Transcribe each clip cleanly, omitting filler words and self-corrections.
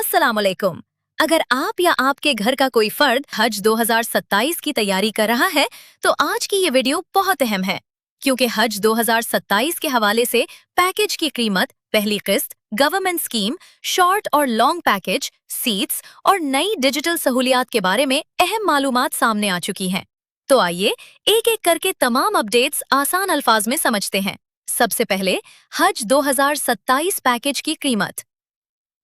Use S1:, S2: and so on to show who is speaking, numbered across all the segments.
S1: अस्सलामुअलैकुम। अगर आप या आपके घर का कोई फर्द हज 2027 की तैयारी कर रहा है, तो आज की ये वीडियो बहुत अहम है, क्योंकि हज 2027 के हवाले से पैकेज की कीमत, पहली किस्त, गवर्नमेंट स्कीम, शॉर्ट और लॉन्ग पैकेज, सीट्स और नई डिजिटल सहूलियात के बारे में अहम मालूमात सामने आ चुकी हैं। तो आइए एक एक करके तमाम अपडेट्स आसान अल्फाज में समझते हैं। सबसे पहले हज 2027 पैकेज की कीमत।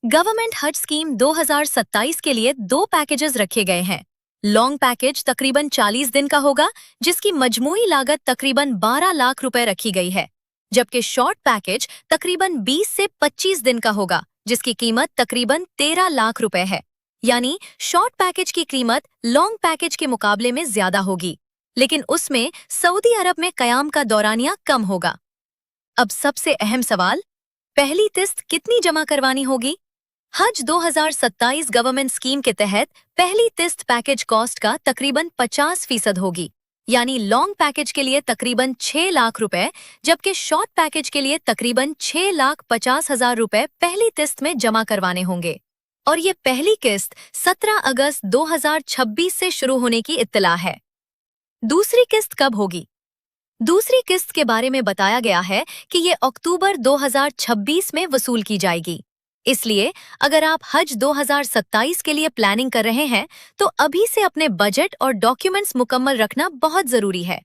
S1: गवर्नमेंट हज स्कीम 2027 के लिए दो पैकेजेस रखे गए हैं। लॉन्ग पैकेज तकरीबन 40 दिन का होगा, जिसकी मजमूई लागत तकरीबन 12 लाख रुपए रखी गई है, जबकि शॉर्ट पैकेज तकरीबन 20 से 25 दिन का होगा, जिसकी कीमत तकरीबन 13 लाख रुपए है। यानी शॉर्ट पैकेज की कीमत लॉन्ग पैकेज के मुकाबले में ज्यादा होगी, लेकिन उसमें सऊदी अरब में कयाम का दौरानिया कम होगा। अब सबसे अहम सवाल, पहली किस्त कितनी जमा करवानी होगी? हज 2027 गवर्नमेंट स्कीम के तहत पहली किस्त पैकेज कॉस्ट का तकरीबन 50% होगी, यानी लॉन्ग पैकेज के लिए तकरीबन 6 लाख रुपए, जबकि शॉर्ट पैकेज के लिए तकरीबन 6,50,000 रुपए पहली किस्त में जमा करवाने होंगे। और ये पहली किस्त 17 अगस्त 2026 से शुरू होने की इत्तला है। दूसरी किस्त कब होगी? दूसरी किस्त के बारे में बताया गया है कि ये अक्टूबर 2026 में वसूल की जाएगी। इसलिए अगर आप हज 2027 के लिए प्लानिंग कर रहे हैं, तो अभी से अपने बजट और डॉक्यूमेंट्स मुकम्मल रखना बहुत जरूरी है।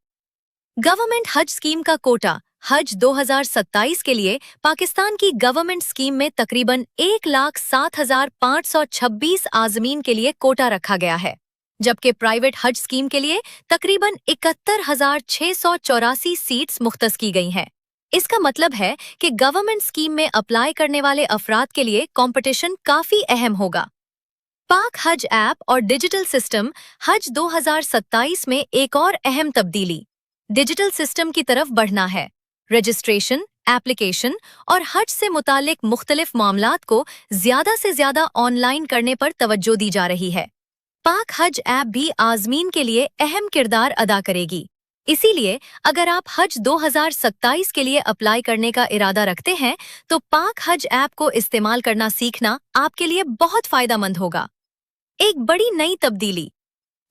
S1: गवर्नमेंट हज स्कीम का कोटा हज 2027 के लिए पाकिस्तान की गवर्नमेंट स्कीम में तकरीबन 1,07,526 आज़मीन के लिए कोटा रखा गया है, जबकि प्राइवेट हज स्कीम के लिए तकरीबन 71,684 सीट्स मुख्तस की गई हैं। इसका मतलब है कि गवर्नमेंट स्कीम में अप्लाई करने वाले अफराद के लिए कंपटीशन काफी अहम होगा। पाक हज ऐप और डिजिटल सिस्टम हज 2027 में एक और अहम तब्दीली, डिजिटल सिस्टम की तरफ बढ़ना है। रजिस्ट्रेशन, एप्लीकेशन और हज से मुतालिक मुख्तलिफ मामलात को ज्यादा से ज्यादा ऑनलाइन करने पर तवज्जो दी जा रही है। पाक हज ऐप भी आज़मीन के लिए अहम किरदार अदा करेगी। इसीलिए अगर आप हज 2027 के लिए अप्लाई करने का इरादा रखते हैं, तो पाक हज ऐप को इस्तेमाल करना सीखना आपके लिए बहुत फायदेमंद होगा। एक बड़ी नई तब्दीली,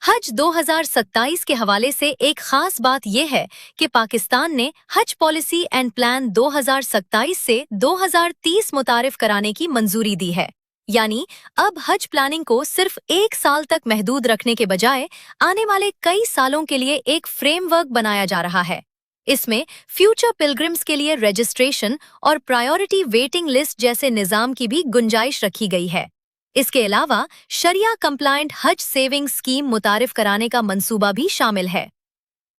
S1: हज 2027 के हवाले से एक खास बात यह है कि पाकिस्तान ने हज पॉलिसी एंड प्लान 2027 से 2030 मुतारिफ कराने की मंजूरी दी है। यानी अब हज प्लानिंग को सिर्फ एक साल तक महदूद रखने के बजाय आने वाले कई सालों के लिए एक फ्रेमवर्क बनाया जा रहा है। इसमें फ्यूचर पिलग्रिम्स के लिए रजिस्ट्रेशन और प्रायोरिटी वेटिंग लिस्ट जैसे निज़ाम की भी गुंजाइश रखी गई है। इसके अलावा शरिया कंप्लायंट हज सेविंग स्कीम मुतारिफ कराने का मंसूबा भी शामिल है।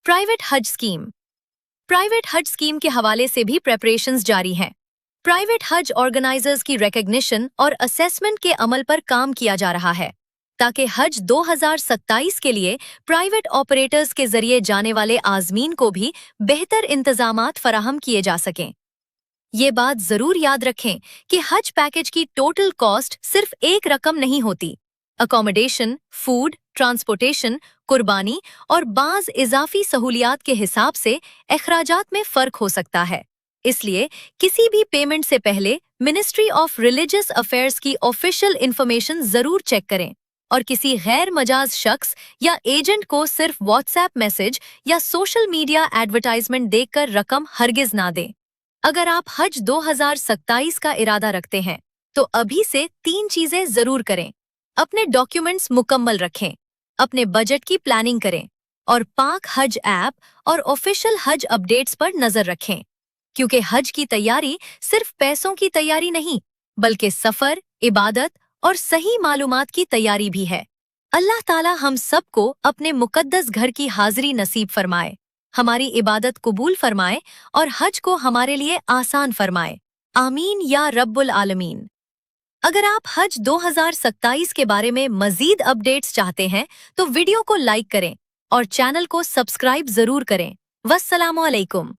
S1: प्राइवेट हज स्कीम, प्राइवेट हज स्कीम के हवाले से भी प्रेपरेशंस जारी हैं। प्राइवेट हज ऑर्गेनाइजर्स की रिकॉग्निशन और असेसमेंट के अमल पर काम किया जा रहा है, ताकि हज 2027 के लिए प्राइवेट ऑपरेटर्स के जरिए जाने वाले आज़मीन को भी बेहतर इंतजामात फराहम किए जा सकें। ये बात जरूर याद रखें कि हज पैकेज की टोटल कॉस्ट सिर्फ एक रकम नहीं होती। अकोमोडेशन, फूड, ट्रांसपोर्टेशन, कुर्बानी और बाज़ इजाफी सहूलियात के हिसाब से अखराजात में फ़र्क हो सकता है। इसलिए किसी भी पेमेंट से पहले मिनिस्ट्री ऑफ रिलीजियस अफेयर्स की ऑफिशियल इंफॉर्मेशन जरूर चेक करें और किसी गैर मजाज शख्स या एजेंट को सिर्फ व्हाट्सएप मैसेज या सोशल मीडिया एडवर्टाइजमेंट देखकर रकम हरगिज ना दें। अगर आप हज 2027 का इरादा रखते हैं, तो अभी से 3 चीजें जरूर करें। अपने डॉक्यूमेंट्स मुकम्मल रखें, अपने बजट की प्लानिंग करें और पाक हज ऐप और ऑफिशियल हज अपडेट्स पर नजर रखें, क्योंकि हज की तैयारी सिर्फ पैसों की तैयारी नहीं, बल्कि सफर, इबादत और सही मालूमात की तैयारी भी है। अल्लाह ताला हम सबको अपने मुकद्दस घर की हाजिरी नसीब फरमाए, हमारी इबादत कबूल फरमाए और हज को हमारे लिए आसान फरमाए। आमीन या रब्बुल आलमीन। अगर आप हज 2027 के बारे में मजीद अपडेट्स चाहते हैं, तो वीडियो को लाइक करें और चैनल को सब्सक्राइब जरूर करें। वस्सलामु अलैकुम।